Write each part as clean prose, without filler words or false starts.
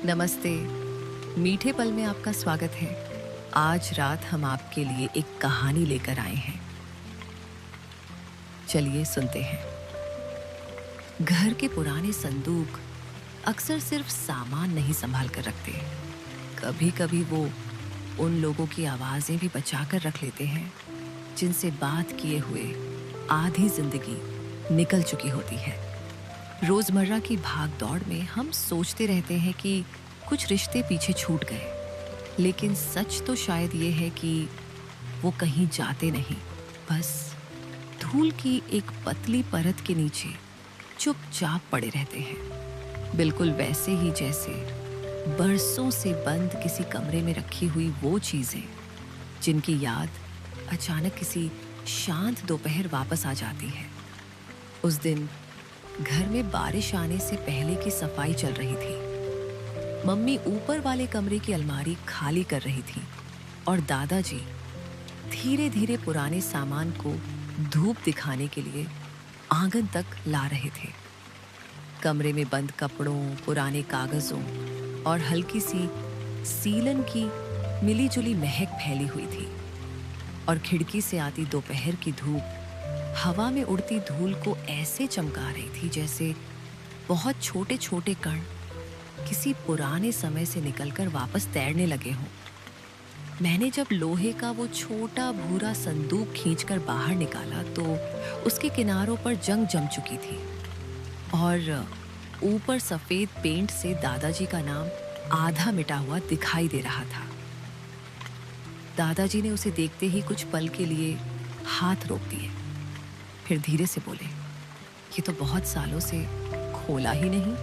नमस्ते। मीठे पल में आपका स्वागत है। आज रात हम आपके लिए एक कहानी लेकर आए हैं। चलिए सुनते हैं। घर के पुराने संदूक अक्सर सिर्फ सामान नहीं संभाल कर रखते। कभी कभी वो उन लोगों की आवाजें भी बचा कर रख लेते हैं जिनसे बात किए हुए आधी जिंदगी निकल चुकी होती है। रोजमर्रा की भाग दौड़ में हम सोचते रहते हैं कि कुछ रिश्ते पीछे छूट गए, लेकिन सच तो शायद ये है कि वो कहीं जाते नहीं, बस धूल की एक पतली परत के नीचे चुपचाप पड़े रहते हैं। बिल्कुल वैसे ही जैसे बरसों से बंद किसी कमरे में रखी हुई वो चीजें जिनकी याद अचानक किसी शांत दोपहर वापस आ जाती है। उस दिन घर में बारिश आने से पहले की सफाई चल रही थी। मम्मी ऊपर वाले कमरे की अलमारी खाली कर रही थी और दादाजी धीरे धीरे पुराने सामान को धूप दिखाने के लिए आंगन तक ला रहे थे। कमरे में बंद कपड़ों, पुराने कागजों और हल्की सी सीलन की मिलीजुली महक फैली हुई थी और खिड़की से आती दोपहर की धूप हवा में उड़ती धूल को ऐसे चमका रही थी जैसे बहुत छोटे छोटे कण किसी पुराने समय से निकलकर वापस तैरने लगे हों। मैंने जब लोहे का वो छोटा भूरा संदूक खींचकर बाहर निकाला तो उसके किनारों पर जंग जम चुकी थी और ऊपर सफेद पेंट से दादाजी का नाम आधा मिटा हुआ दिखाई दे रहा था। दादाजी ने उसे देखते ही कुछ पल के लिए हाथ रोक दिए, फिर धीरे से बोले, ये तो बहुत सालों से खोला ही नहीं।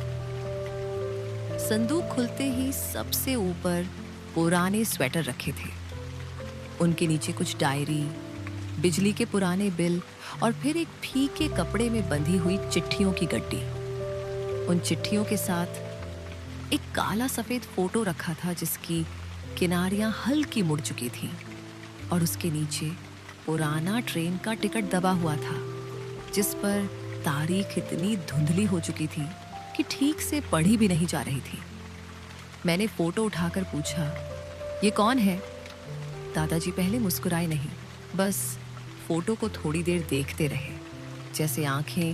संदूक खुलते ही सबसे ऊपर पुराने स्वेटर रखे थे। उनके नीचे कुछ डायरी, बिजली के पुराने बिल और फिर एक फीके कपड़े में बंधी हुई चिट्ठियों की गड्डी। उन चिट्ठियों के साथ एक काला सफेद फोटो रखा था जिसकी किनारियां हल्की मुड़ चुकी थीं और उसके नीचे पुराना ट्रेन का टिकट दबा हुआ था जिस पर तारीख इतनी धुंधली हो चुकी थी कि ठीक से पढ़ी भी नहीं जा रही थी। मैंने फोटो उठाकर पूछा, ये कौन है? दादाजी पहले मुस्कुराए नहीं, बस फोटो को थोड़ी देर देखते रहे जैसे आंखें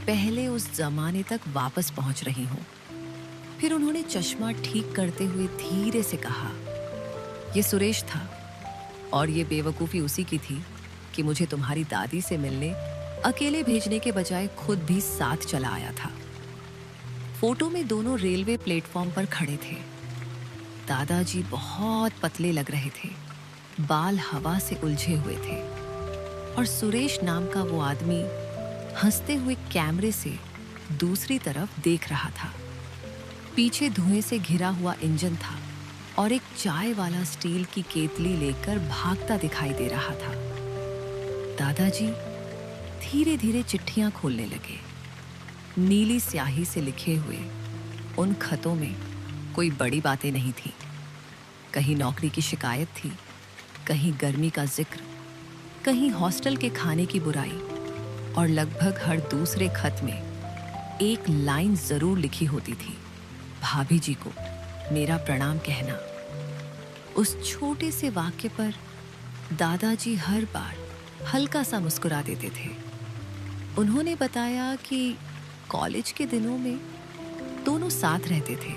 पहले उस जमाने तक वापस पहुंच रही हों। फिर उन्होंने चश्मा ठीक करते हुए धीरे से कहा, ये सुरेश था और ये बेवकूफ़ी उसी की थी कि मुझे तुम्हारी दादी से मिलने अकेले भेजने के बजाय खुद भी साथ चला आया था। फोटो में दोनों रेलवे प्लेटफॉर्म पर खड़े थे। दादाजी बहुत पतले लग रहे थे, बाल हवा से उलझे हुए थे और सुरेश नाम का वो आदमी हंसते हुए कैमरे से दूसरी तरफ देख रहा था। पीछे धुएं से घिरा हुआ इंजन था और एक चाय वाला स्टील की केतली लेकर भागता दिखाई दे रहा था। दादाजी धीरे धीरे चिट्ठियां खोलने लगे। नीली स्याही से लिखे हुए उन खतों में कोई बड़ी बातें नहीं थी। कहीं नौकरी की शिकायत थी, कहीं गर्मी का जिक्र, कहीं हॉस्टल के खाने की बुराई और लगभग हर दूसरे खत में एक लाइन जरूर लिखी होती थी, भाभी जी को मेरा प्रणाम कहना। उस छोटे से वाक्य पर दादाजी हर बार हल्का सा मुस्कुरा देते थे। उन्होंने बताया कि कॉलेज के दिनों में दोनों साथ रहते थे।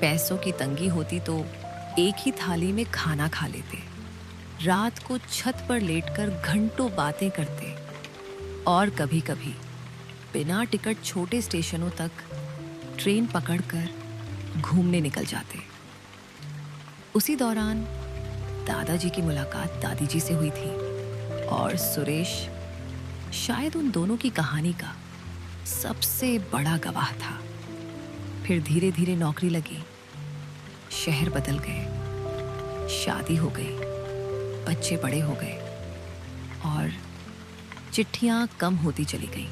पैसों की तंगी होती तो एक ही थाली में खाना खा लेते, रात को छत पर लेटकर घंटों बातें करते और कभी कभी बिना टिकट छोटे स्टेशनों तक ट्रेन पकड़कर घूमने निकल जाते। उसी दौरान दादाजी की मुलाकात दादी जी से हुई थी और सुरेश शायद उन दोनों की कहानी का सबसे बड़ा गवाह था। फिर धीरे धीरे नौकरी लगी, शहर बदल गए, शादी हो गई, बच्चे बड़े हो गए और चिट्ठियां कम होती चली गईं।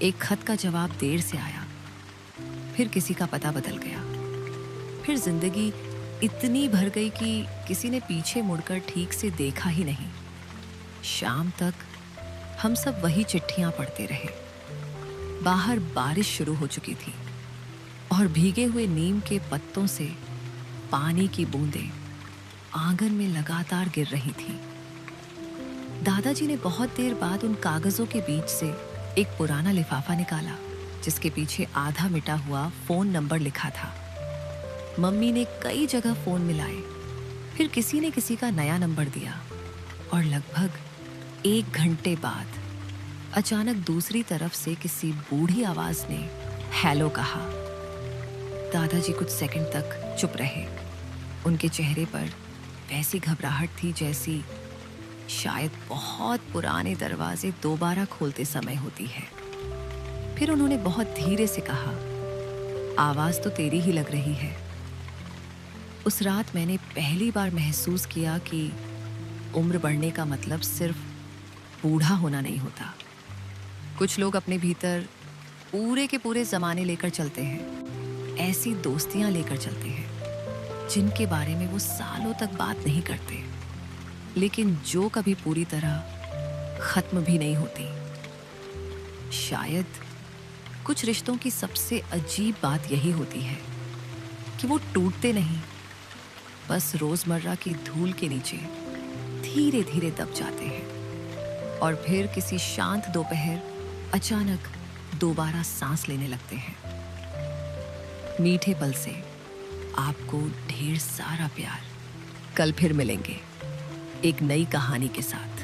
एक खत का जवाब देर से आया, फिर किसी का पता बदल गया, फिर जिंदगी इतनी भर गई कि किसी ने पीछे मुड़कर ठीक से देखा ही नहीं। शाम तक हम सब वही चिट्ठियां पढ़ते रहे। बाहर बारिश शुरू हो चुकी थी और भीगे हुए नीम के पत्तों से पानी की बूंदें आंगन में लगातार गिर रही थीं। दादाजी ने बहुत देर बाद उन कागजों के बीच से एक पुराना लिफाफा निकाला जिसके पीछे आधा मिटा हुआ फोन नंबर लिखा था। मम्मी ने कई जगह फोन मिलाए, फिर किसी ने किसी का नया नंबर दिया और लगभग 1 घंटे बाद अचानक दूसरी तरफ से किसी बूढ़ी आवाज ने हेलो कहा। दादाजी कुछ सेकंड तक चुप रहे। उनके चेहरे पर वैसी घबराहट थी जैसी शायद बहुत पुराने दरवाजे दोबारा खोलते समय होती है। फिर उन्होंने बहुत धीरे से कहा, आवाज तो तेरी ही लग रही है। उस रात मैंने पहली बार महसूस किया कि उम्र बढ़ने का मतलब सिर्फ बूढ़ा होना नहीं होता। कुछ लोग अपने भीतर पूरे के पूरे जमाने लेकर चलते हैं, ऐसी दोस्तियां लेकर चलते हैं जिनके बारे में वो सालों तक बात नहीं करते, लेकिन जो कभी पूरी तरह खत्म भी नहीं होती। शायद कुछ रिश्तों की सबसे अजीब बात यही होती है कि वो टूटते नहीं, बस रोजमर्रा की धूल के नीचे धीरे धीरे दब जाते हैं और फिर किसी शांत दोपहर अचानक दोबारा सांस लेने लगते हैं। मीठे पल से आपको ढेर सारा प्यार। कल फिर मिलेंगे एक नई कहानी के साथ।